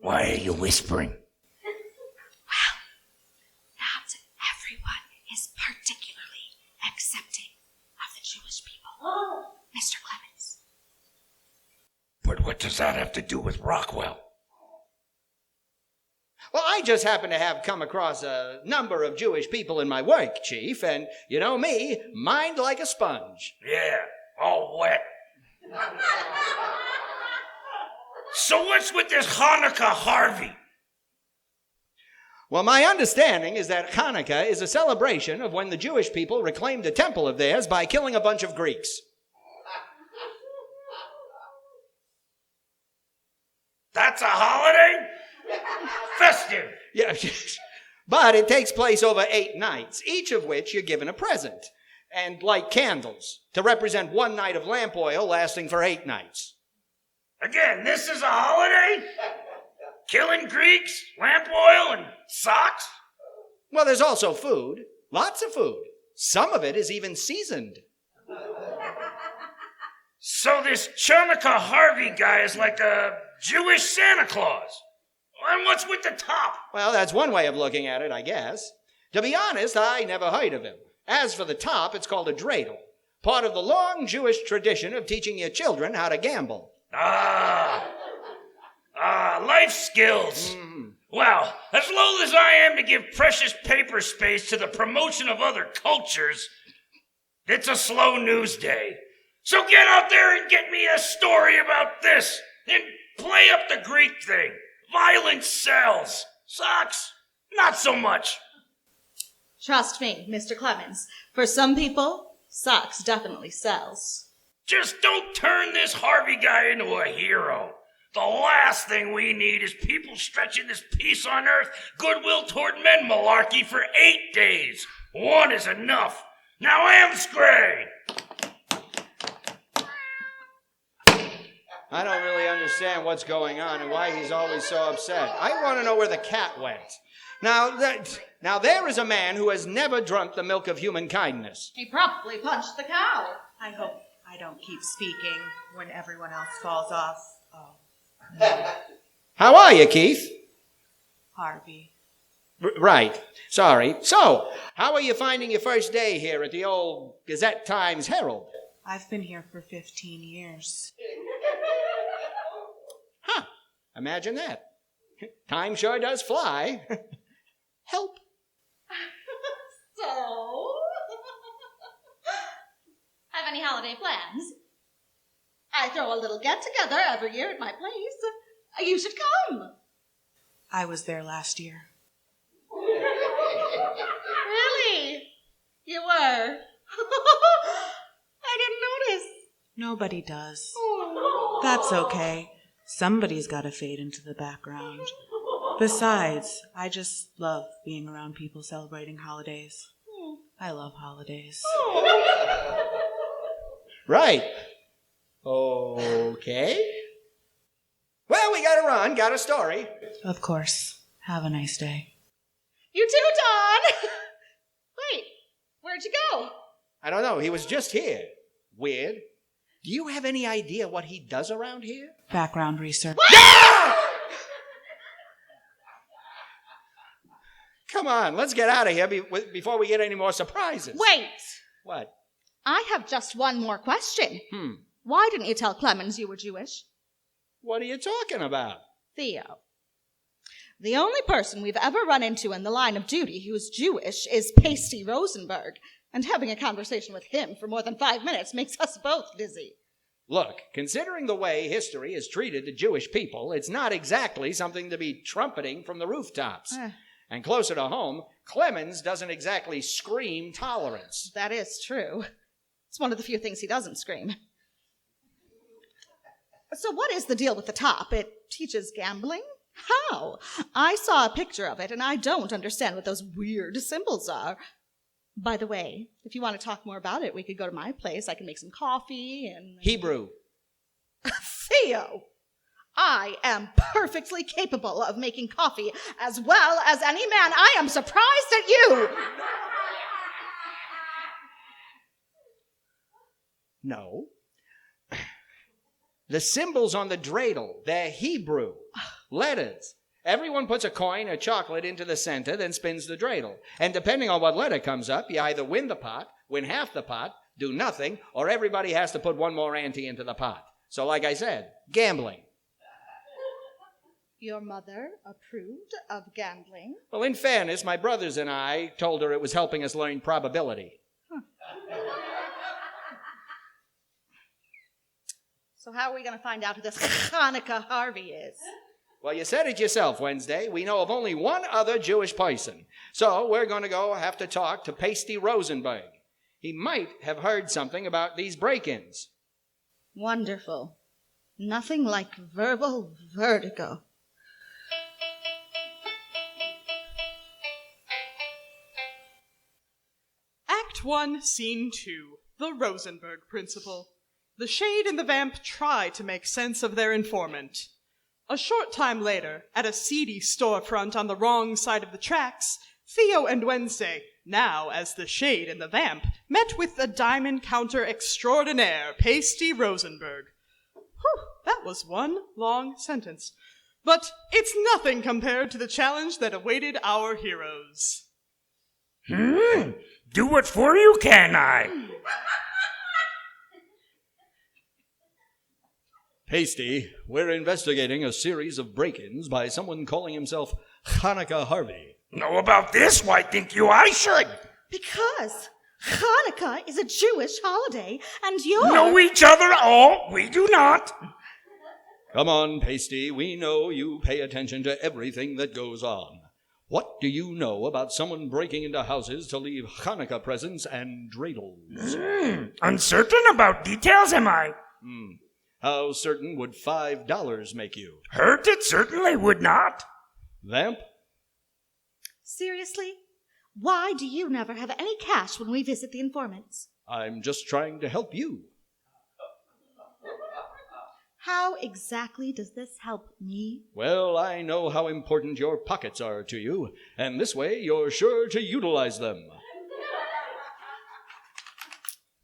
Why are you whispering? Well, not everyone is particularly accepting of the Jewish people, Mr. Clemens. But what does that have to do with Rockwell? Well, I just happen to have come across a number of Jewish people in my work, Chief, and you know me, mind like a sponge. Yeah, all wet. So what's with this Hanukkah Harvey? Well, my understanding is that Hanukkah is a celebration of when the Jewish people reclaimed a temple of theirs by killing a bunch of Greeks. That's a holiday? Festive. Yeah, but it takes place over 8 nights, each of which you're given a present, and light candles to represent 1 night of lamp oil lasting for 8 nights. Again, this is a holiday? Killing Greeks, lamp oil, and socks? Well, there's also food, lots of food. Some of it is even seasoned. So this Chanukah Harvey guy is like a Jewish Santa Claus. And what's with the top? Well, that's one way of looking at it, I guess. To be honest, I never heard of him. As for the top, it's called a dreidel, part of the long Jewish tradition of teaching your children how to gamble. Life skills. Well, as loath as I am to give precious paper space to the promotion of other cultures, it's a slow news day. So get out there and get me a story about this, and play up the Greek thing. Violence sells. Socks, not so much. Trust me, Mr. Clemens. For some people, socks definitely sells. Just don't turn this Harvey guy into a hero. The last thing we need is people stretching this peace on earth, goodwill toward men malarkey for 8 days. 1 is enough. Now Amscray! I don't really understand what's going on and why he's always so upset. I want to know where the cat went. Now there is a man who has never drunk the milk of human kindness. He probably punched the cow. I hope I don't keep speaking when everyone else falls off. How are you, Keith? Harvey. Right. Sorry. So, how are you finding your first day here at the old Gazette Times Herald? I've been here for 15 years. Huh. Imagine that. Time sure does fly. Help. So? Have any holiday plans? I throw a little get-together every year at my place. You should come. I was there last year. Really? You were? I didn't notice. Nobody does. That's okay. Somebody's got to fade into the background. Besides, I just love being around people celebrating holidays. I love holidays. Right. Okay. Well, we gotta run. Got a story. Of course. Have a nice day. You too, Don. Wait, where'd you go? I don't know. He was just here. Weird. Do you have any idea what he does around here? Background research. Come on, let's get out of here before we get any more surprises. Wait. What? I have just one more question. Why didn't you tell Clemens you were Jewish? What are you talking about? Theo. The only person we've ever run into in the line of duty who's Jewish is Pasty Rosenberg, and having a conversation with him for more than 5 minutes makes us both dizzy. Look, considering the way history has treated the Jewish people, it's not exactly something to be trumpeting from the rooftops. And closer to home, Clemens doesn't exactly scream tolerance. That is true. It's one of the few things he doesn't scream. So what is the deal with the top? It teaches gambling? How? I saw a picture of it, and I don't understand what those weird symbols are. By the way, if you want to talk more about it, we could go to my place. I can make some coffee and... Hebrew. Theo! I am perfectly capable of making coffee as well as any man. I am surprised at you! No. The symbols on the dreidel, they're Hebrew. Letters. Everyone puts a coin or chocolate into the center, then spins the dreidel. And depending on what letter comes up, you either win the pot, win half the pot, do nothing, or everybody has to put one more ante into the pot. So like I said, gambling. Your mother approved of gambling? Well, in fairness, my brothers and I told her it was helping us learn probability. So how are we going to find out who this Chanukah Harvey is? Well, you said it yourself, Wednesday. We know of only one other Jewish person. So we're going to have to talk to Pasty Rosenberg. He might have heard something about these break-ins. Wonderful. Nothing like verbal vertigo. Act 1, Scene 2, The Rosenberg Principle. The Shade and the Vamp try to make sense of their informant. A short time later, at a seedy storefront on the wrong side of the tracks, Theo and Wednesday, now as the Shade and the Vamp, met with the diamond counter extraordinaire, Pasty Rosenberg. Whew, that was one long sentence. But it's nothing compared to the challenge that awaited our heroes. Do what for you, can I? Pasty, we're investigating a series of break-ins by someone calling himself Chanukah Harvey. Know about this? Why think you I should? Because Chanukah is a Jewish holiday, and you're... Know each other all? We do not. Come on, Pasty, we know you pay attention to everything that goes on. What do you know about someone breaking into houses to leave Chanukah presents and dreidels? Uncertain about details, am I? How certain would $5 make you? Hurt it certainly would not. Vamp? Seriously? Why do you never have any cash when we visit the informants? I'm just trying to help you. How exactly does this help me? Well, I know how important your pockets are to you, and this way you're sure to utilize them.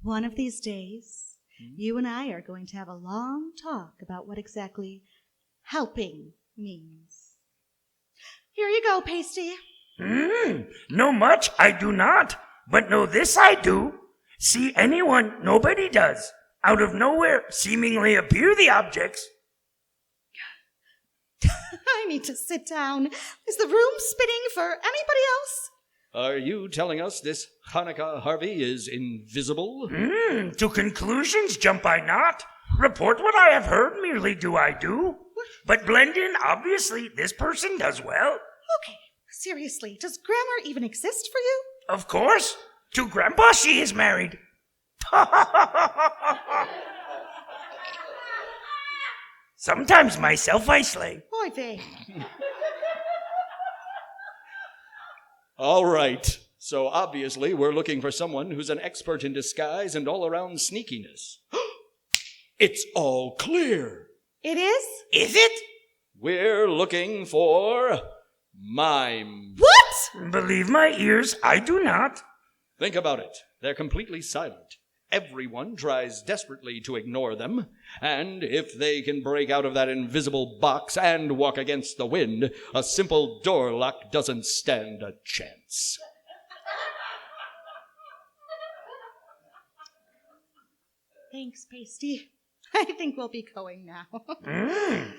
One of these days, you and I are going to have a long talk about what exactly helping means. Here you go, Pasty. Know much I do not, but know this I do. See anyone nobody does. Out of nowhere seemingly appear the objects. I need to sit down. Is the room spinning for anybody else? Are you telling us this Chanukah Harvey is invisible? To conclusions jump I not. Report what I have heard merely do I do. But blend in, obviously, this person does well. Okay, seriously, does grammar even exist for you? Of course. To Grandpa she is married. Sometimes myself I slay. Boy, Thei. All right. So obviously we're looking for someone who's an expert in disguise and all-around sneakiness. It's all clear. It is? Is it? We're looking for mimes. What? Believe my ears, I do not. Think about it. They're completely silent. Everyone tries desperately to ignore them, and if they can break out of that invisible box and walk against the wind, a simple door lock doesn't stand a chance. Thanks, Pasty. I think we'll be going now.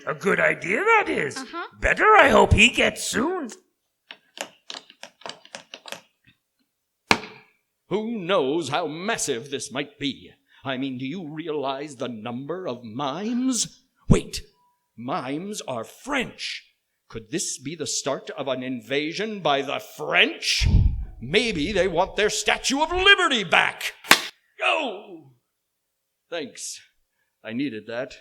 A good idea that is. Uh-huh. Better I hope he gets soon. Who knows how massive this might be? I mean, do you realize the number of mimes? Wait, mimes are French. Could this be the start of an invasion by the French? Maybe they want their Statue of Liberty back. Oh! Thanks. I needed that.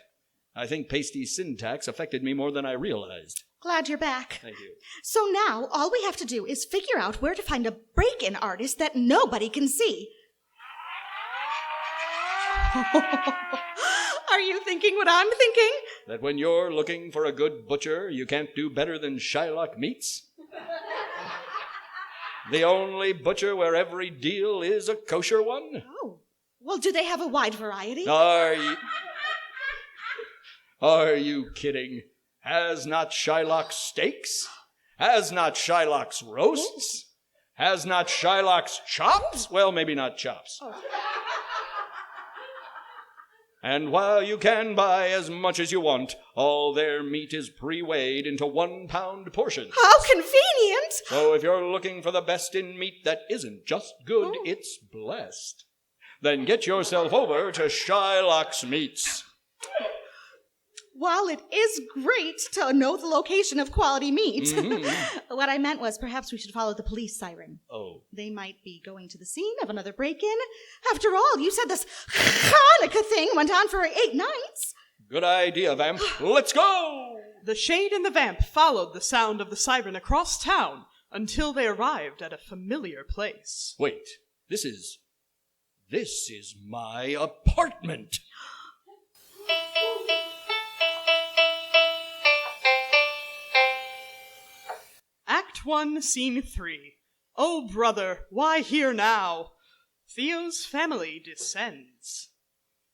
I think Pasty's syntax affected me more than I realized. Glad you're back. Thank you. So now, all we have to do is figure out where to find a break-in artist that nobody can see. Are you thinking what I'm thinking? That when you're looking for a good butcher, you can't do better than Shylock Meats? The only butcher where every deal is a kosher one? Oh. Well, do they have a wide variety? Are you kidding? Has not Shylock steaks? Has not Shylock's roasts? Has not Shylock's chops? Well, maybe not chops. And while you can buy as much as you want, all their meat is pre-weighed into 1 pound portions. How convenient! So if you're looking for the best in meat that isn't just good, it's blessed, then get yourself over to Shylock's Meats. While it is great to know the location of quality meat, what I meant was perhaps we should follow the police siren. Oh. They might be going to the scene of another break-in. After all, you said this Chanukah thing went on for 8 nights. Good idea, Vamp. Let's go! The Shade and the Vamp followed the sound of the siren across town until they arrived at a familiar place. Wait, this is my apartment. Act 1, Scene 3. Oh, brother, why here now? Theo's family descends.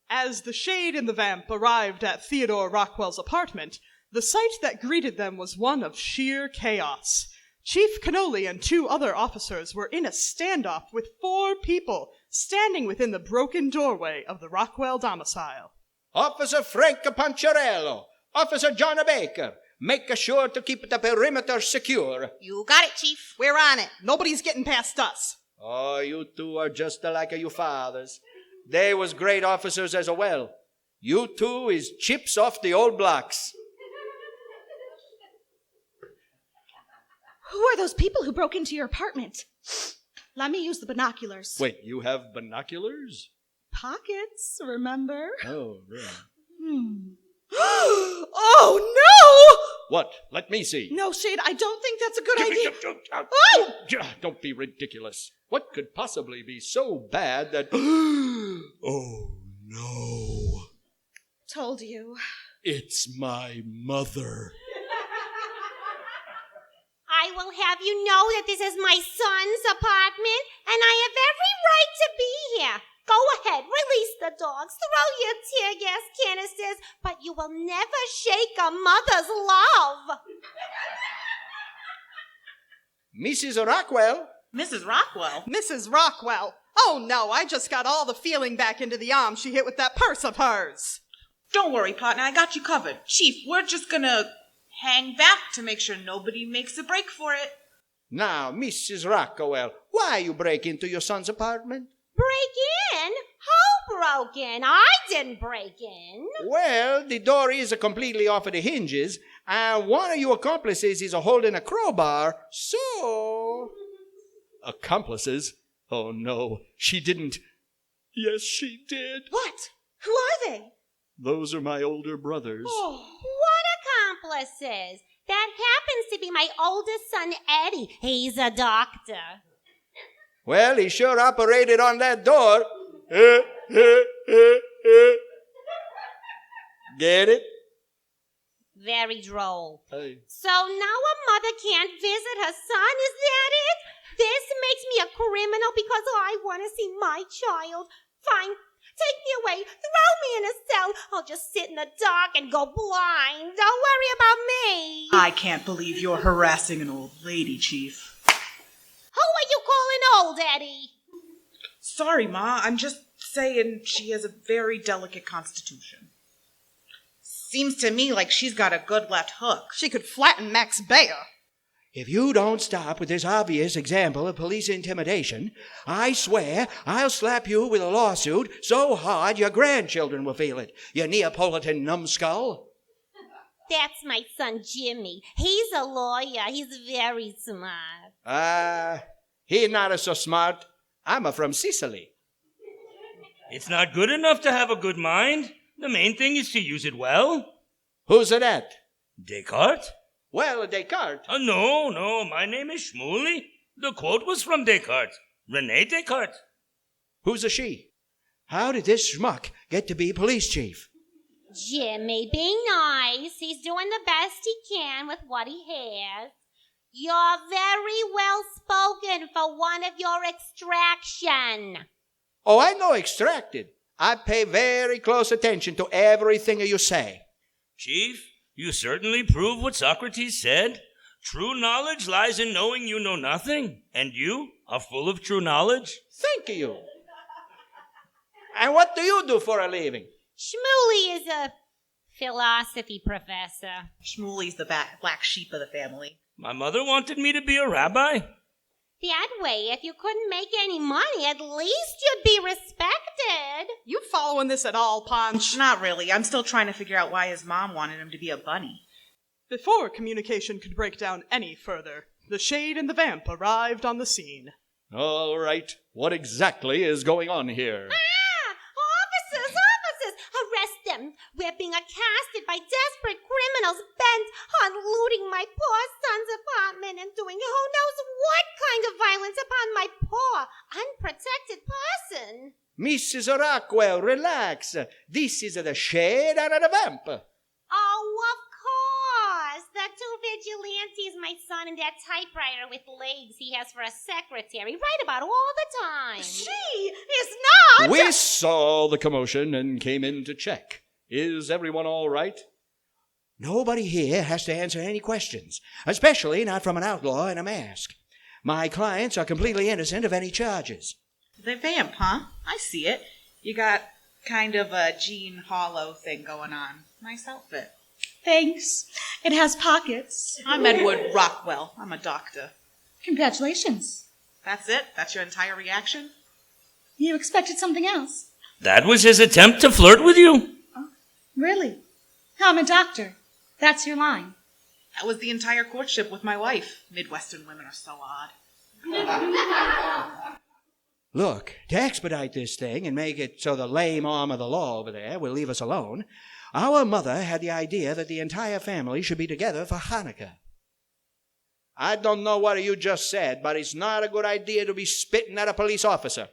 As the Shade and the Vamp arrived at Theodore Rockwell's apartment, the sight that greeted them was one of sheer chaos. Chief Cannoli and 2 other officers were in a standoff with 4 people standing within the broken doorway of the Rockwell domicile. Officer Frank Poncherello, Officer John Baker, make sure to keep the perimeter secure. You got it, Chief. We're on it. Nobody's getting past us. Oh, you 2 are just like your fathers. They was great officers as well. You 2 is chips off the old blocks. Who are those people who broke into your apartment? Let me use the binoculars. Wait, you have binoculars? Pockets, remember? Oh, really? Oh, no! What? Let me see. No, Shade, I don't think that's a good idea. Oh! Don't be ridiculous. What could possibly be so bad that... Oh, no. Told you. It's my mother. I will have you know that this is my son's apartment, and I have every right to be here. Go ahead, release the dogs, throw your tear gas canisters, but you will never shake a mother's love. Mrs. Rockwell? Mrs. Rockwell? Mrs. Rockwell. Oh, no, I just got all the feeling back into the arm she hit with that purse of hers. Don't worry, partner, I got you covered. Chief, we're just gonna hang back to make sure nobody makes a break for it. Now, Mrs. Rockwell, why you break into your son's apartment? Break in? Who broke in? I didn't break in. Well, the door is completely off of the hinges, and one of your accomplices is holding a crowbar, so... Accomplices? Oh, no, she didn't. Yes, she did. What? Who are they? Those are my older brothers. Oh, what accomplices? That happens to be my oldest son, Eddie. He's a doctor. Well, he sure operated on that door. Get it? Very droll. Hey. So now a mother can't visit her son, is that it? This makes me a criminal because I want to see my child. Fine, take me away, throw me in a cell. I'll just sit in the dark and go blind. Don't worry about me. I can't believe you're harassing an old lady, Chief. Who are you calling old, Eddie? Sorry, Ma, I'm just saying she has a very delicate constitution. Seems to me like she's got a good left hook. She could flatten Max Baer. If you don't stop with this obvious example of police intimidation, I swear I'll slap you with a lawsuit so hard your grandchildren will feel it, you Neapolitan numbskull. That's my son, Jimmy. He's a lawyer. He's very smart. He's not so smart. I'm from Sicily. It's not good enough to have a good mind. The main thing is to use it well. Who's that? Descartes? Well, Descartes. No, my name is Shmuley. The quote was from Descartes. René Descartes. Who's a she? How did this schmuck get to be police chief? Jimmy, be nice. He's doing the best he can with what he has. You're very well spoken for one of your extraction. Oh, I know extracted. I pay very close attention to everything you say. Chief, You certainly prove what Socrates said. True knowledge lies in knowing you know nothing, and you are full of true knowledge. Thank you. And what do you do for a living? Shmuley is a philosophy professor. Shmuley's the black sheep of the family. My mother wanted me to be a rabbi. That way, if you couldn't make any money, at least you'd be respected. You following this at all, Ponch? Not really. I'm still trying to figure out why his mom wanted him to be a bunny. Before communication could break down any further, the Shade and the Vamp arrived on the scene. All right, what exactly is going on here? Officers! Arrest them! We're being accosted by desperate criminals bent on looting my poor son's apartment and doing who knows what kind of violence upon my poor, unprotected person. Mrs. Rockwell, relax. This is the Shade and the Vamp. Oh, of course! The two vigilantes, my son, and that typewriter with legs he has for a secretary, write about all the time. She is not! We saw the commotion and came in to check. Is everyone all right? Nobody here has to answer any questions, especially not from an outlaw in a mask. My clients are completely innocent of any charges. The Vamp, huh? I see it. You got kind of a Jean Hollow thing going on. Nice outfit. Thanks. It has pockets. I'm Edward Rockwell. I'm a doctor. Congratulations. That's it? That's your entire reaction? You expected something else. That was his attempt to flirt with you? Really? I'm a doctor. That's your line. That was the entire courtship with my wife. Midwestern women are so odd. Look, to expedite this thing and make it so the lame arm of the law over there will leave us alone, our mother had the idea that the entire family should be together for Hanukkah. I don't know what you just said, but it's not a good idea to be spitting at a police officer.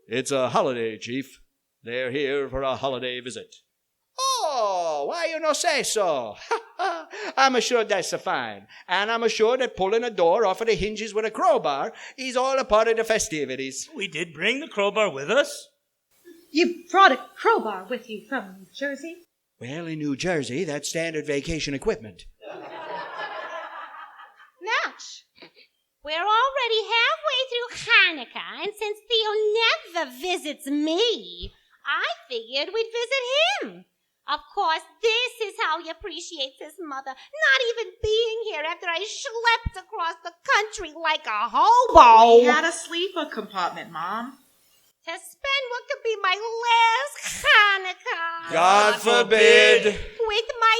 It's a holiday, Chief. They're here for a holiday visit. Oh, why you no say so? I'm assured that's fine. And I'm assured that pulling a door off of the hinges with a crowbar is all a part of the festivities. We did bring the crowbar with us. You brought a crowbar with you from New Jersey? Well, in New Jersey, that's standard vacation equipment. Natch, we're already halfway through Hanukkah, and since Theo never visits me, I figured we'd visit him. Of course, this is how he appreciates his mother, not even being here after I schlepped across the country like a hobo. We had a sleeper compartment, Mom. To spend what could be my last Hanukkah. God forbid. With my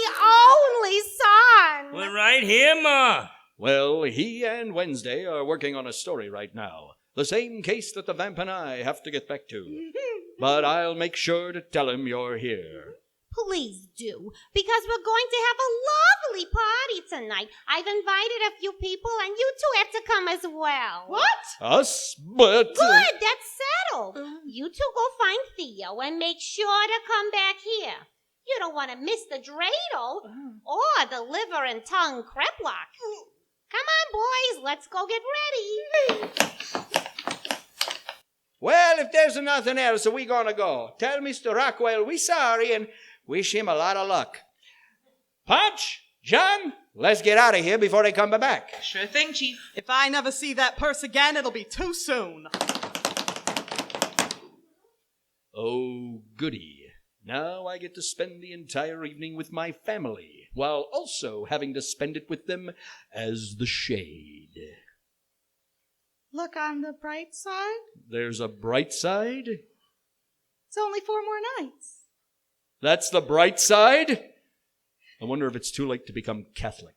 only son. We're right here, Ma. Well, he and Wednesday are working on a story right now. The same case that the Vamp and I have to get back to. But I'll make sure to tell him you're here. Please do, because we're going to have a lovely party tonight. I've invited a few people, and you two have to come as well. What? Us? But... Good, that's settled. You two go find Theo and make sure to come back here. You don't want to miss the dreidel or the liver and tongue kreplock. Come on, boys, let's go get ready. Well, if there's nothing else, we gonna go. Tell Mr. Rockwell we sorry and wish him a lot of luck. Punch, John, let's get out of here before they come back. Sure thing, Chief. If I never see that purse again, it'll be too soon. Oh, goody. Now I get to spend the entire evening with my family, while also having to spend it with them as the Shade. Look on the bright side. There's a bright side? It's only 4 more nights. That's the bright side? I wonder if it's too late to become Catholic.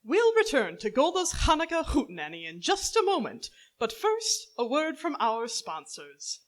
We'll return to Golda's Chanukah Chootenanny in just a moment, but first, a word from our sponsors.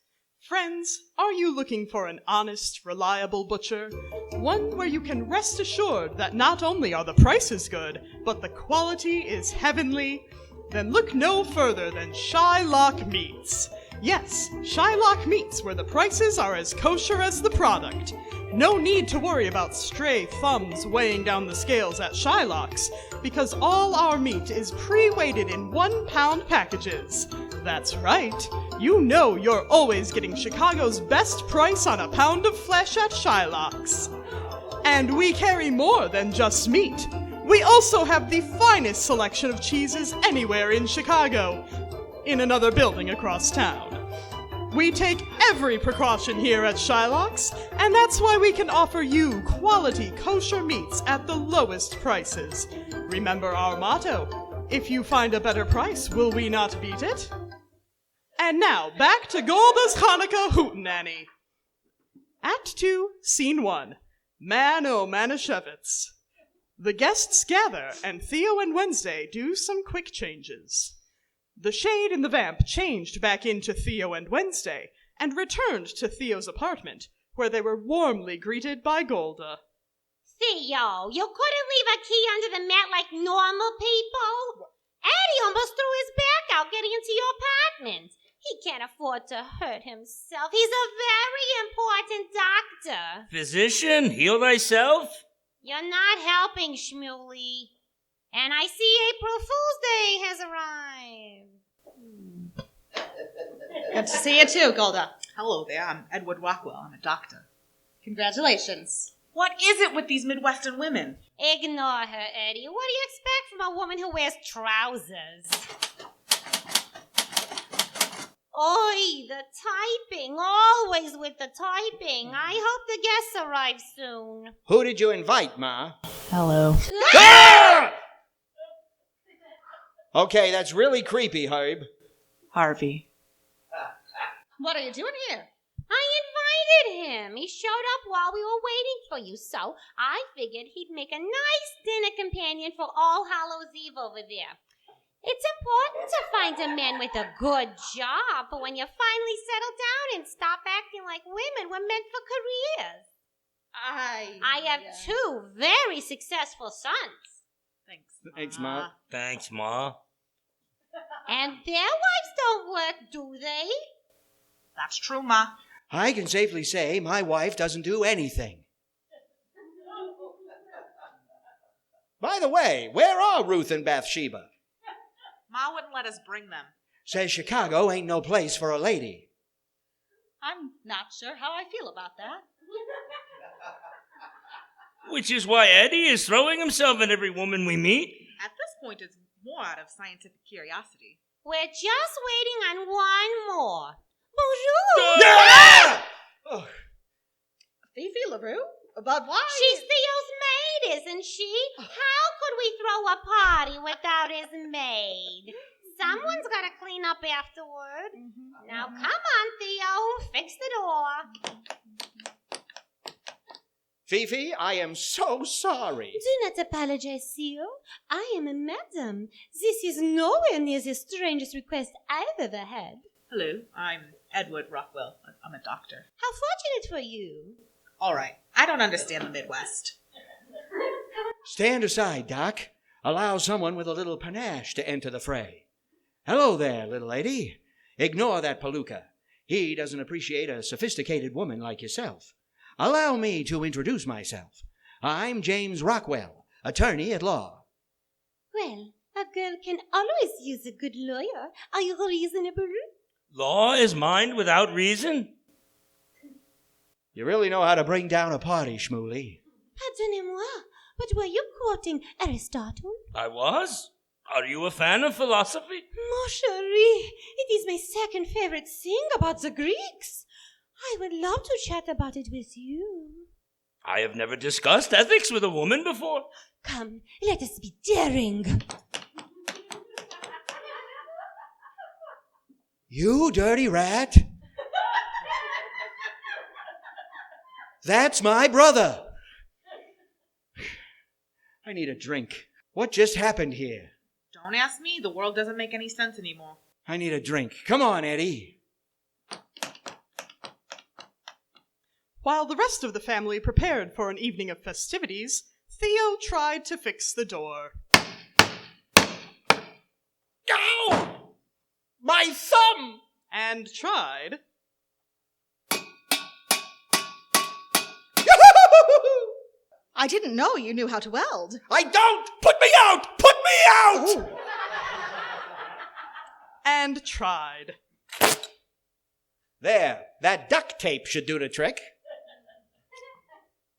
Friends, are you looking for an honest, reliable butcher? One where you can rest assured that not only are the prices good, but the quality is heavenly? Then look no further than Shylock Meats. Yes, Shylock Meats, where the prices are as kosher as the product. No need to worry about stray thumbs weighing down the scales at Shylock's, because all our meat is pre-weighted in 1-pound packages. That's right. You know you're always getting Chicago's best price on a pound of flesh at Shylock's. And we carry more than just meat. We also have the finest selection of cheeses anywhere in Chicago, in another building across town. We take every precaution here at Shylock's, and that's why we can offer you quality kosher meats at the lowest prices. Remember our motto, if you find a better price, will we not beat it? And now, back to Golda's Chanukah Hootenanny. Act 2, Scene 1. Man o' Manischewitz. The guests gather, and Theo and Wednesday do some quick changes. The shade and the vamp changed back into Theo and Wednesday, and returned to Theo's apartment, where they were warmly greeted by Golda. Theo, you couldn't leave a key under the mat like normal people? Eddie almost threw his back out getting into your apartment. He can't afford to hurt himself. He's a very important doctor. Physician, heal thyself? You're not helping, Shmuley. And I see April Fool's Day has arrived. Good to see you too, Golda. Hello there, I'm Edward Rockwell. I'm a doctor. Congratulations. What is it with these Midwestern women? Ignore her, Eddie. What do you expect from a woman who wears trousers? Oi, the typing. Always with the typing. I hope the guests arrive soon. Who did you invite, Ma? Hello. Ah! Okay, that's really creepy, Herb. Harvey. What are you doing here? I invited him. He showed up while we were waiting for you, so I figured he'd make a nice dinner companion for All Hallows Eve over there. It's important to find a man with a good job for when you finally settle down and stop acting like women were meant for careers. I have 2 very successful sons. Thanks, Ma. Thanks, Ma. And their wives don't work, do they? That's true, Ma. I can safely say my wife doesn't do anything. By the way, where are Ruth and Bathsheba? Ma wouldn't let us bring them. Says Chicago ain't no place for a lady. I'm not sure how I feel about that. Which is why Eddie is throwing himself at every woman we meet. At this point, it's more out of scientific curiosity. We're just waiting on one more. Bonjour! Ah! Oh. Fifi LaRue? But why? She's Theo's maid, isn't she? How could we throw a party without his maid? Someone's got to clean up afterward. Now come on, Theo. Fix the door. Fifi, I am so sorry. Do not apologize, Theo. I am a madam. This is nowhere near the strangest request I've ever had. Hello, I'm Edward Rockwell. I'm a doctor. How fortunate for you. All right, I don't understand the Midwest. Stand aside, Doc. Allow someone with a little panache to enter the fray. Hello there, little lady. Ignore that palooka. He doesn't appreciate a sophisticated woman like yourself. Allow me to introduce myself. I'm James Rockwell, attorney at law. Well, a girl can always use a good lawyer. Are you reasonable? Law is mind without reason? You really know how to bring down a party, Shmuley. Pardonnez-moi, but were you quoting Aristotle? I was. Are you a fan of philosophy? Mon chéri, it is my second favorite thing about the Greeks. I would love to chat about it with you. I have never discussed ethics with a woman before. Come, let us be daring. You dirty rat. That's my brother. I need a drink. What just happened here? Don't ask me. The world doesn't make any sense anymore. I need a drink. Come on, Eddie. While the rest of the family prepared for an evening of festivities, Theo tried to fix the door. Ow! My thumb! And tried... Yahoo! I didn't know you knew how to weld. I don't! Put me out! Put me out! Oh. And tried. There, that duct tape should do the trick.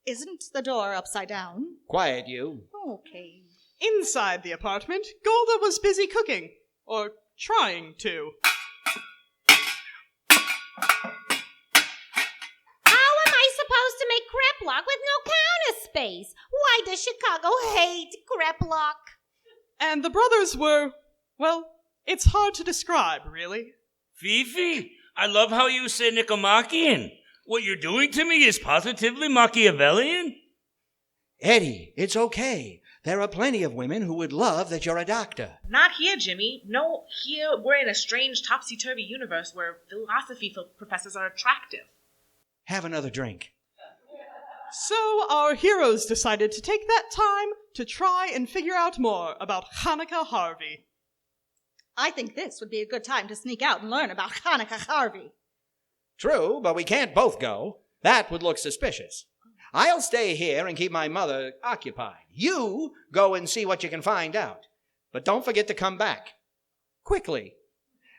Isn't the door upside down? Quiet, you. Okay. Inside the apartment, Golda was busy cooking. Or trying to. How am I supposed to make crepe lock with no counter space? Why does Chicago hate crepe lock? And the brothers were, well, it's hard to describe, really. Fifi, I love how you say Nicomachean. What you're doing to me is positively Machiavellian. Eddie, it's okay. There are plenty of women who would love that you're a doctor. Not here, Jimmy. No, here we're in a strange topsy-turvy universe where philosophy professors are attractive. Have another drink. So our heroes decided to take that time to try and figure out more about Chanukah Harvey. I think this would be a good time to sneak out and learn about Chanukah Harvey. True, but we can't both go. That would look suspicious. I'll stay here and keep my mother occupied. You go and see what you can find out. But don't forget to come back. Quickly.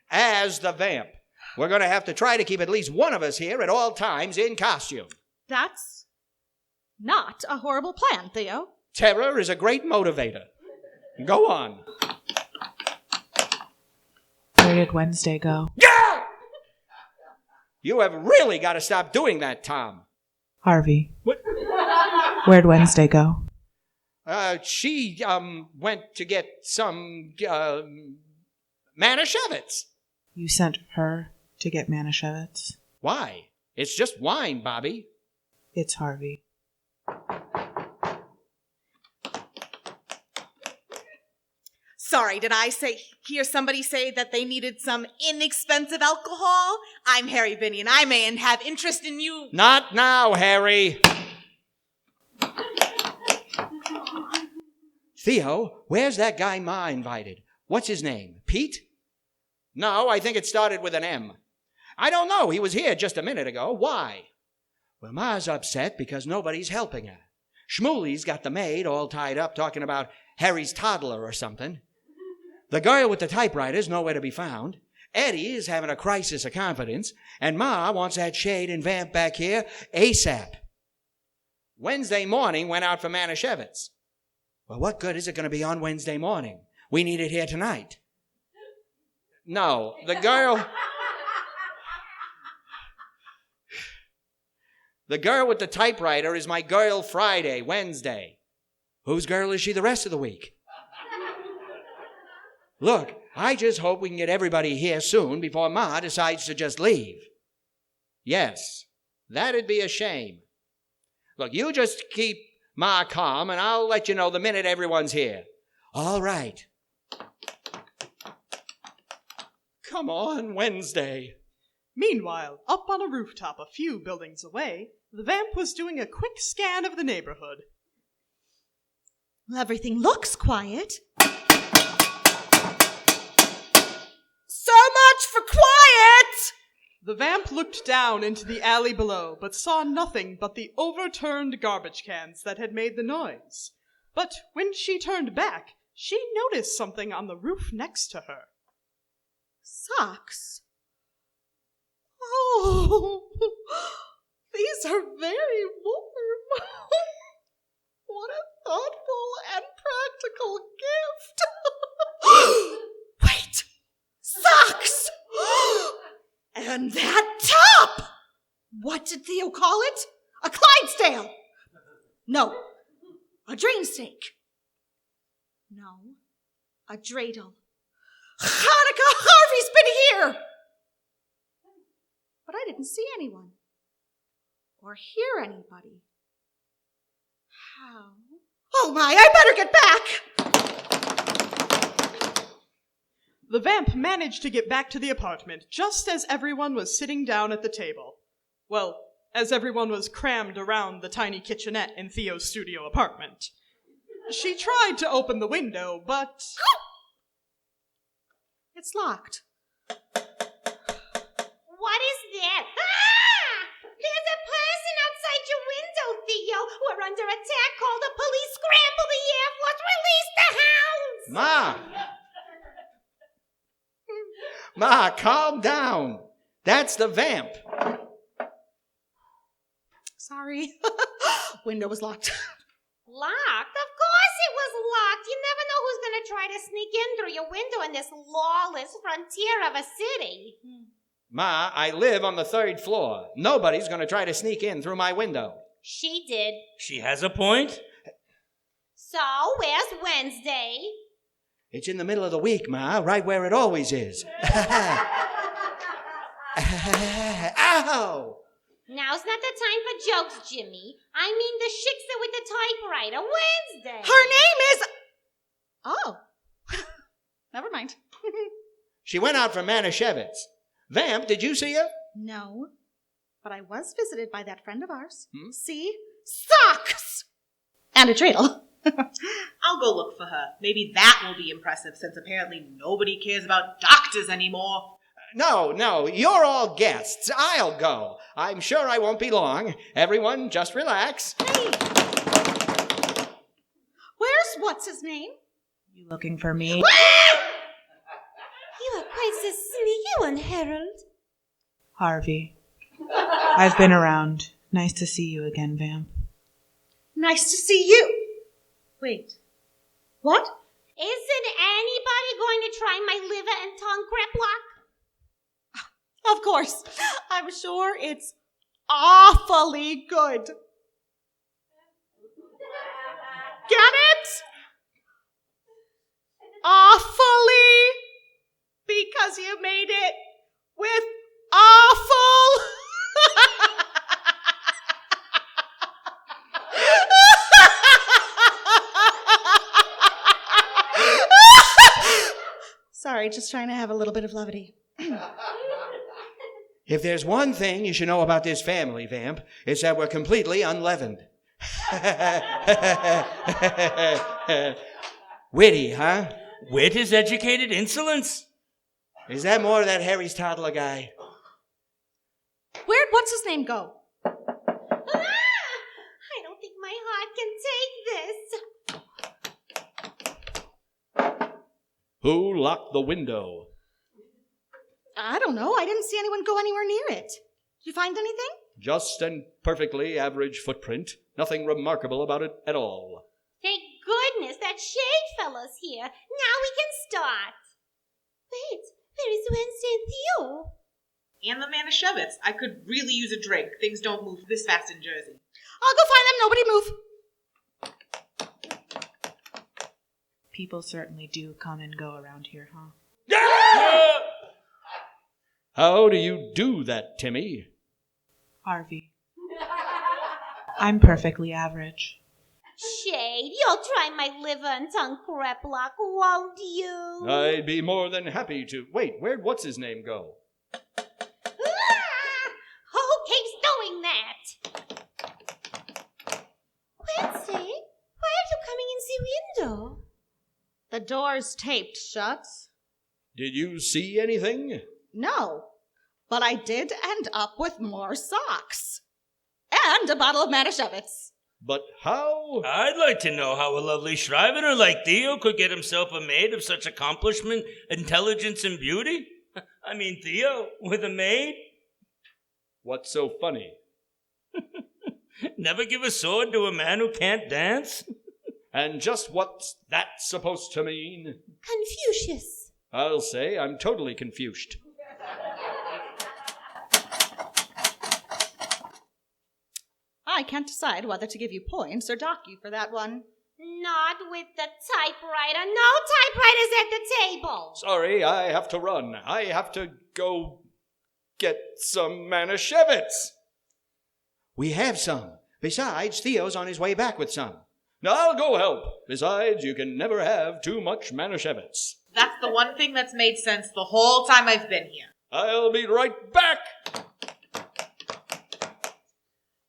As the Vamp. We're going to have to try to keep at least one of us here at all times in costume. That's not a horrible plan, Theo. Terror is a great motivator. Go on. Where did Wednesday go? Yeah! You have really got to stop doing that, Tom. Harvey. What? Where'd Wednesday go? She went to get some Manischewitz. You sent her to get Manischewitz? Why? It's just wine, Bobby. It's Harvey. Sorry, did I hear somebody say that they needed some inexpensive alcohol? I'm Harry Binney, and I may have interest in you. Not now, Harry. Theo, where's that guy Ma invited? What's his name? Pete? No, I think it started with an M. I don't know. He was here just a minute ago. Why? Well, Ma's upset because nobody's helping her. Shmuley's got the maid all tied up talking about Harry's toddler or something. The girl with the typewriter's nowhere to be found. Eddie is having a crisis of confidence. And Ma wants that shade and Vamp back here ASAP. Wednesday morning went out for Manischewitz. Well, what good is it going to be on Wednesday morning? We need it here tonight. No, the girl... The girl with the typewriter is my girl Friday, Wednesday. Whose girl is she the rest of the week? Look, I just hope we can get everybody here soon before Ma decides to just leave. Yes, that'd be a shame. Look, you just keep Ma calm and I'll let you know the minute everyone's here. All right. Come on, Wednesday. Meanwhile, up on a rooftop a few buildings away, the Vamp was doing a quick scan of the neighborhood. Well, everything looks quiet. So much for quiet! The Vamp looked down into the alley below, but saw nothing but the overturned garbage cans that had made the noise. But when she turned back, she noticed something on the roof next to her. Socks. Oh, these are very warm. What a thoughtful and practical gift. Wait, socks! And that top! What did Theo call it? A Clydesdale! No, a drain stake. No, a dreidel. Chanukah Harvey's been here! But I didn't see anyone. Or hear anybody. How? Oh my, I better get back! The Vamp managed to get back to the apartment just as everyone was sitting down at the table. Well, as everyone was crammed around the tiny kitchenette in Theo's studio apartment. She tried to open the window, but... It's locked. What is that? Ah! There's a person outside your window, Theo. We're under attack. Call Ma! Ma, calm down. That's the vamp. Sorry. Window was locked. Locked? Of course it was locked. You never know who's going to try to sneak in through your window in this lawless frontier of a city. Ma, I live on the 3rd floor. Nobody's going to try to sneak in through my window. She did. She has a point. So, where's Wednesday? It's in the middle of the week, Ma, right where it always is. Ow! Now's not the time for jokes, Jimmy. I mean the shiksa with the typewriter. Wednesday. Her name is... Oh. Never mind. She went out for Manischewitz. Vamp, did you see her? No. But I was visited by that friend of ours. See? Socks! And a trail. I'll go look for her. Maybe that will be impressive, since apparently nobody cares about doctors anymore. No, you're all guests. I'll go. I'm sure I won't be long. Everyone, just relax. Hey! Where's what's-his-name? You looking for me? You are quite the sneaky one, Harold. Harvey. I've been around. Nice to see you again, Vamp. Nice to see you. Wait. What? Isn't anybody going to try my liver and tongue creplock? Of course. I'm sure it's awfully good. Get it? Awfully. Because you made it with awful. Sorry, just trying to have a little bit of levity. If there's one thing you should know about this family, Vamp, it's that we're completely unleavened. Witty, huh? Wit is educated insolence. Is that more of that Harry's toddler guy? Where'd what's-his-name go? I don't think my heart can take this. Who locked the window? I don't know. I didn't see anyone go anywhere near it. Did you find anything? Just and perfectly average footprint. Nothing remarkable about it at all. Thank goodness that shade fellow's here. Now we can start. Wait, where is Wednesday and Theo? And the Manischewitz. I could really use a drink. Things don't move this fast in Jersey. I'll go find them. Nobody move. People certainly do come and go around here, huh? How do you do that, Timmy? Harvey. I'm perfectly average. Shade, you'll try my liver and tongue creplock, won't you? I'd be more than happy to. Wait, where'd what's-his-name go? Who keeps doing that? Wednesday, why are you coming in the window? The door's taped shut. Did you see anything? No, but I did end up with more socks. And a bottle of Manischewitz. But how? I'd like to know how a lovely Scrivener like Theo could get himself a maid of such accomplishment, intelligence, and beauty. I mean, Theo, with a maid? What's so funny? Never give a sword to a man who can't dance? And just what's that supposed to mean? Confucius. I'll say I'm totally confused. I can't decide whether to give you points or dock you for that one. Not with the typewriter. No typewriters at the table. Sorry, I have to run. I have to go get some Manischewitz. We have some. Besides, Theo's on his way back with some. I'll go help. Besides, you can never have too much Manischewitz. That's the one thing that's made sense the whole time I've been here. I'll be right back.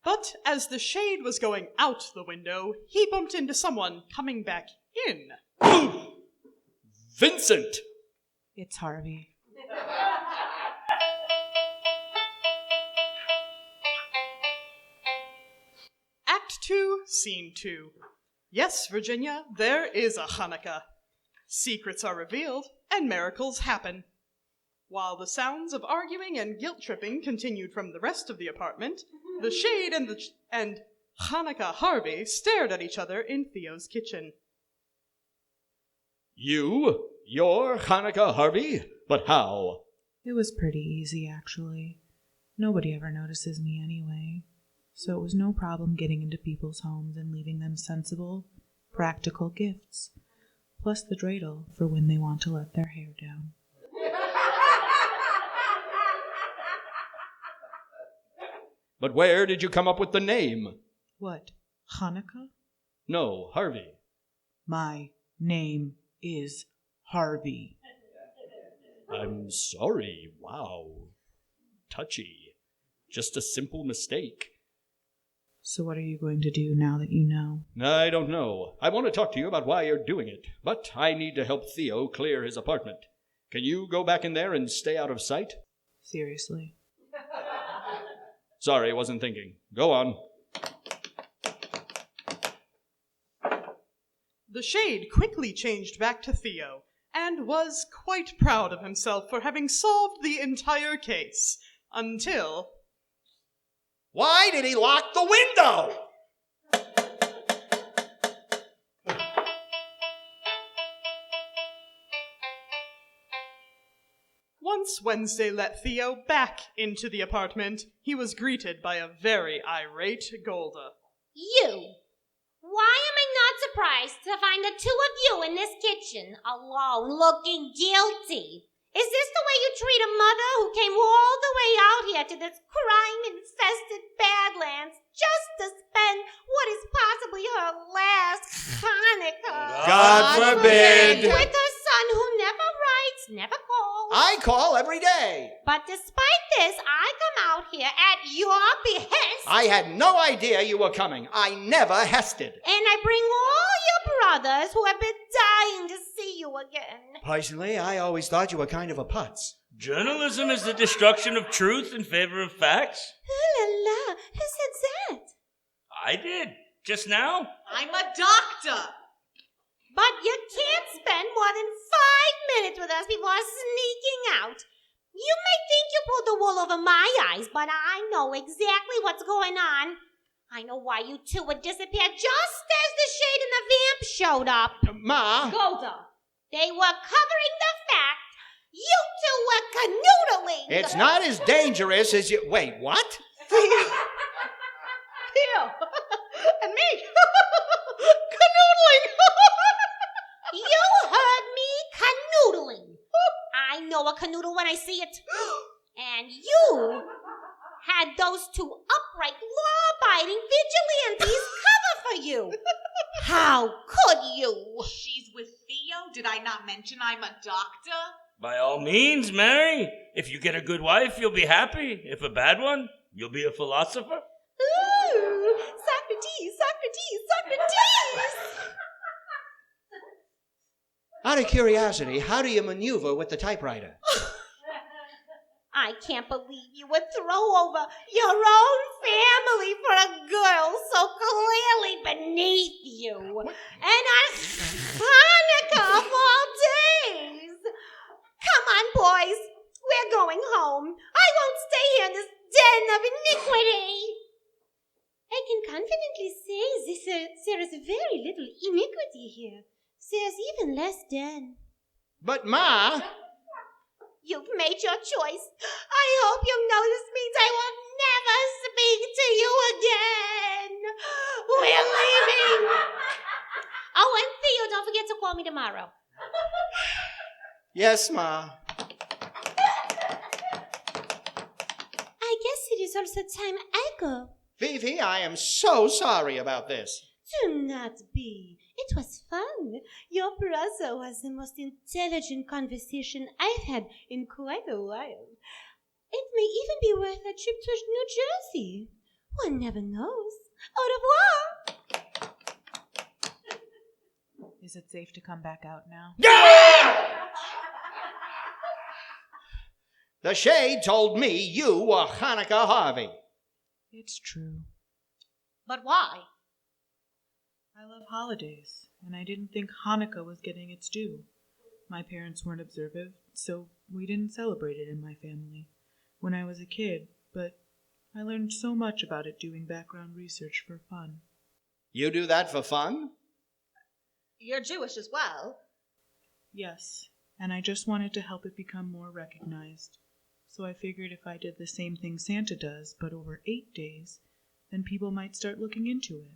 But as the shade was going out the window, he bumped into someone coming back in. Vincent! It's Harvey. Act 2, Scene 2. Yes, Virginia, there is a Chanukah. Secrets are revealed, and miracles happen. While the sounds of arguing and guilt-tripping continued from the rest of the apartment, the Shade and Chanukah Harvey stared at each other in Theo's kitchen. You're Chanukah Harvey? But how? It was pretty easy, actually. Nobody ever notices me anyway, so it was no problem getting into people's homes and leaving them sensible, practical gifts, plus the dreidel for when they want to let their hair down. But where did you come up with the name? What, Chanukah? No, Harvey. My name is Harvey. I'm sorry. Wow. Touchy. Just a simple mistake. So what are you going to do now that you know? I don't know. I want to talk to you about why you're doing it, but I need to help Theo clear his apartment. Can you go back in there and stay out of sight? Seriously? Sorry, wasn't thinking. Go on. The Shade quickly changed back to Theo, and was quite proud of himself for having solved the entire case, until... Why did he lock the window? Once Wednesday let Theo back into the apartment, he was greeted by a very irate Golda. You! Why am I not surprised to find the two of you in this kitchen, alone, looking guilty? Is this the way you treat a mother who came all the way out here to this crime-infested Badlands just to spend what is possibly her last Hanukkah? God forbid! With her son who never writes, never calls. I call every day. But despite this, I come out here at your behest. I had no idea you were coming. I never hested. And I bring all your brothers who have been dying to see you again. Personally, I always thought you were kind of a putz. Journalism is the destruction of truth in favor of facts. La la, who said that? I did. Just now. I'm a doctor. But you can't spend more than 5 minutes with us before sneaking out. You may think you pulled the wool over my eyes, but I know exactly what's going on. I know why you two would disappear just as the Shade and the Vamp showed up. Ma? Golda, they were covering the fact you two were canoodling. It's not as dangerous as you... Wait, what? Theo and me canoodling. You heard me, canoodling. I know a canoodle when I see it. And you had those two upright, law-abiding vigilantes cover for you. How could you? She's with Theo. Did I not mention I'm a doctor? By all means, Mary. If you get a good wife, you'll be happy. If a bad one, you'll be a philosopher. Ooh, Socrates, Socrates, Socrates! Out of curiosity, how do you maneuver with the typewriter? I can't believe you would throw over your own family for a girl so clearly beneath you. And on Hanukkah of all days. Come on, boys. We're going home. I won't stay here in this den of iniquity. I can confidently say there is very little iniquity here. There's even less den. But, Ma... You've made your choice. I hope you know this means I will never speak to you again. We're leaving. Oh, and Theo, don't forget to call me tomorrow. Yes, Ma. I guess it is also time I go. Fifi, I am so sorry about this. Do not be. It was fun. Your brother was the most intelligent conversation I've had in quite a while. It may even be worth a trip to New Jersey. One never knows. Au revoir. Is it safe to come back out now? The Shade told me you were Chanukah Harvey. It's true. But why? I love holidays, and I didn't think Hanukkah was getting its due. My parents weren't observant, so we didn't celebrate it in my family when I was a kid, but I learned so much about it doing background research for fun. You do that for fun? You're Jewish as well. Yes, and I just wanted to help it become more recognized. So I figured if I did the same thing Santa does, but over 8 days, then people might start looking into it.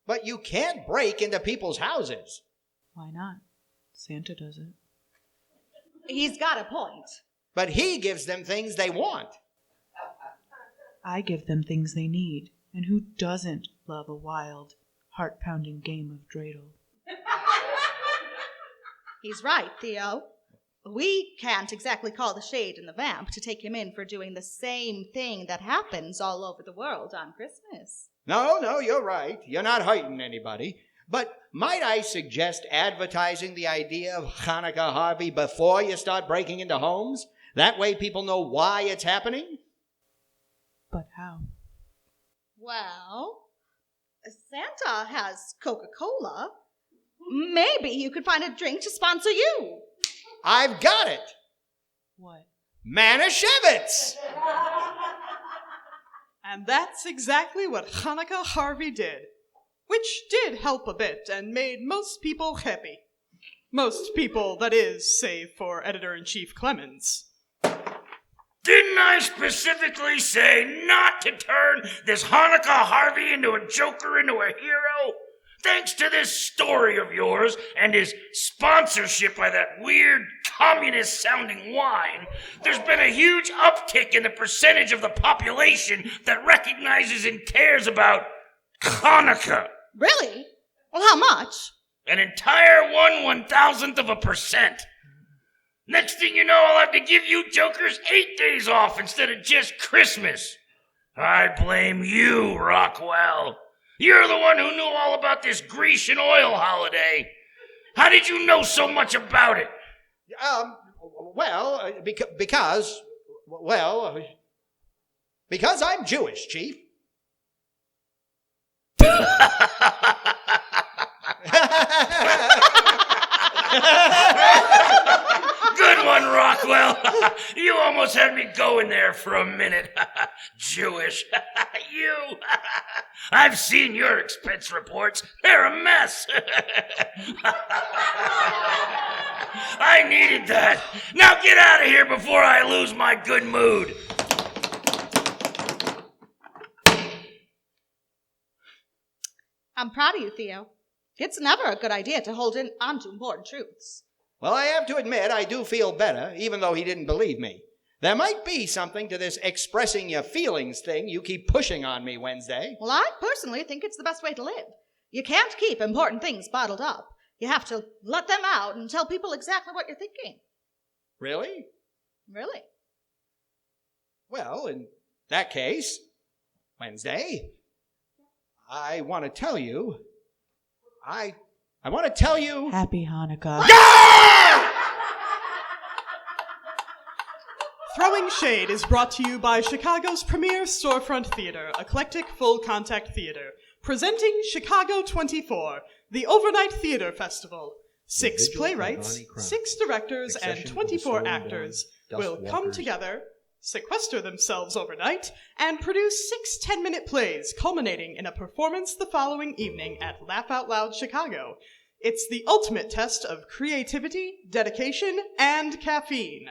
But you can't break into people's houses. Why not? Santa does it. He's got a point. But he gives them things they want. I give them things they need, and who doesn't love a wild, heart-pounding game of dreidel? He's right, Theo. We can't exactly call the shade in the Vamp to take him in for doing the same thing that happens all over the world on Christmas. No, you're right. You're not hurting anybody. But might I suggest advertising the idea of Chanukah Harvey before you start breaking into homes? That way people know why it's happening? But how? Well, Santa has Coca-Cola. Maybe you could find a drink to sponsor you. I've got it. What? Manischewitz! And that's exactly what Chanukah Harvey did, which did help a bit and made most people happy. Most people, that is, save for Editor-in-Chief Clemens. Didn't I specifically say not to turn this Chanukah Harvey into a joker, into a hero? Thanks to this story of yours and his sponsorship by that weird communist-sounding wine, there's been a huge uptick in the percentage of the population that recognizes and cares about Chanukah. Really? Well, how much? An entire 1/1000%. Next thing you know, I'll have to give you jokers 8 days off instead of just Christmas. I blame you, Rockwell. You're the one who knew all about this Grecian oil holiday. How did you know so much about it? Because I'm Jewish, Chief. Good one, Rockwell. You almost had me going there for a minute. Jewish. You. I've seen your expense reports. They're a mess. I needed that. Now get out of here before I lose my good mood. I'm proud of you, Theo. It's never a good idea to hold on to important truths. Well, I have to admit, I do feel better, even though he didn't believe me. There might be something to this expressing your feelings thing you keep pushing on me, Wednesday. Well, I personally think it's the best way to live. You can't keep important things bottled up. You have to let them out and tell people exactly what you're thinking. Really? Really? Well, in that case, Wednesday, I want to tell you... I want to tell you... Happy Hanukkah. Throwing Shade is brought to you by Chicago's premier storefront theater, Eclectic Full Contact Theater, presenting Chicago 24, the overnight theater festival. 6 playwrights, 6 directors, and 24 actors will come together, sequester themselves overnight, and produce 6 10-minute plays, culminating in a performance the following evening at Laugh Out Loud Chicago. It's the ultimate test of creativity, dedication, and caffeine.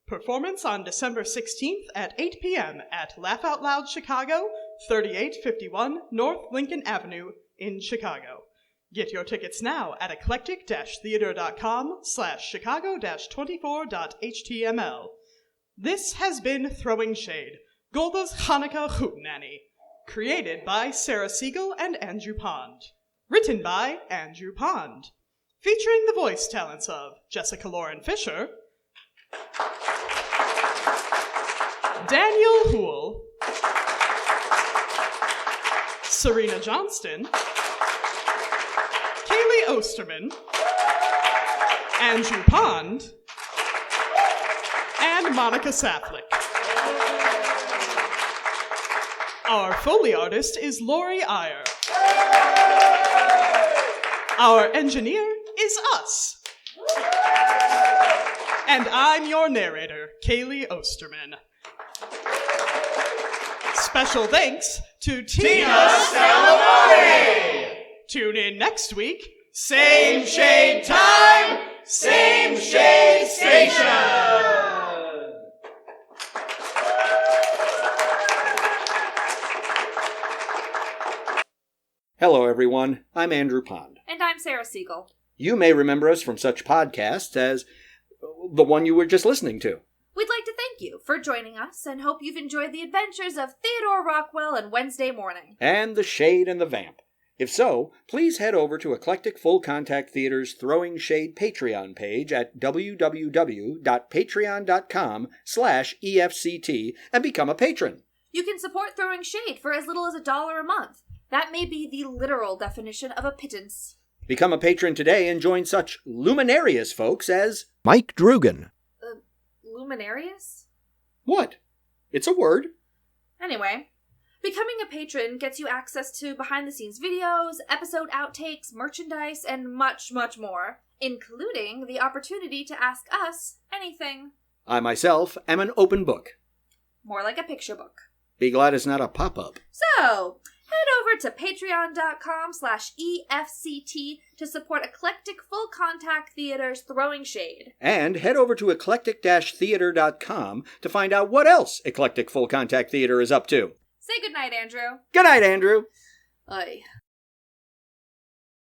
Performance on December 16th at 8 p.m. at Laugh Out Loud Chicago, 3851 North Lincoln Avenue in Chicago. Get your tickets now at eclectic-theater.com/chicago-24.html. This has been Throwing Shade, Golda's Chanukah Chootenanny, created by Sarah Siegel and Andrew Pond. Written by Andrew Pond. Featuring the voice talents of Jessica Lauren Fisher, Daniel Houle, Serena Johnston, Kaylee Osterman, Andrew Pond, and Monica Saflick. Our Foley artist is Lori Iyer. Our engineer is us. And I'm your narrator, Kaylee Osterman. Special thanks to Tina Salamone! Tune in next week. Same shade time, same shade station! Hello, everyone. I'm Andrew Pond. And I'm Sarah Siegel. You may remember us from such podcasts as the one you were just listening to. We'd like to thank you for joining us and hope you've enjoyed the adventures of Theodore Rockwell and Wednesday Morning. And the Shade and the Vamp. If so, please head over to Eclectic Full Contact Theater's Throwing Shade Patreon page at www.patreon.com/EFCT and become a patron. You can support Throwing Shade for as little as $1 a month. That may be the literal definition of a pittance. Become a patron today and join such luminarious folks as Mike Drugan. Luminarious? What? It's a word. Anyway, becoming a patron gets you access to behind-the-scenes videos, episode outtakes, merchandise, and much, much more, including the opportunity to ask us anything. I myself am an open book. More like a picture book. Be glad it's not a pop-up. So, head over to patreon.com/EFCT to support Eclectic Full Contact Theater's Throwing Shade. And head over to eclectic-theater.com to find out what else Eclectic Full Contact Theater is up to. Say goodnight, Andrew. Good night, Andrew. Aye.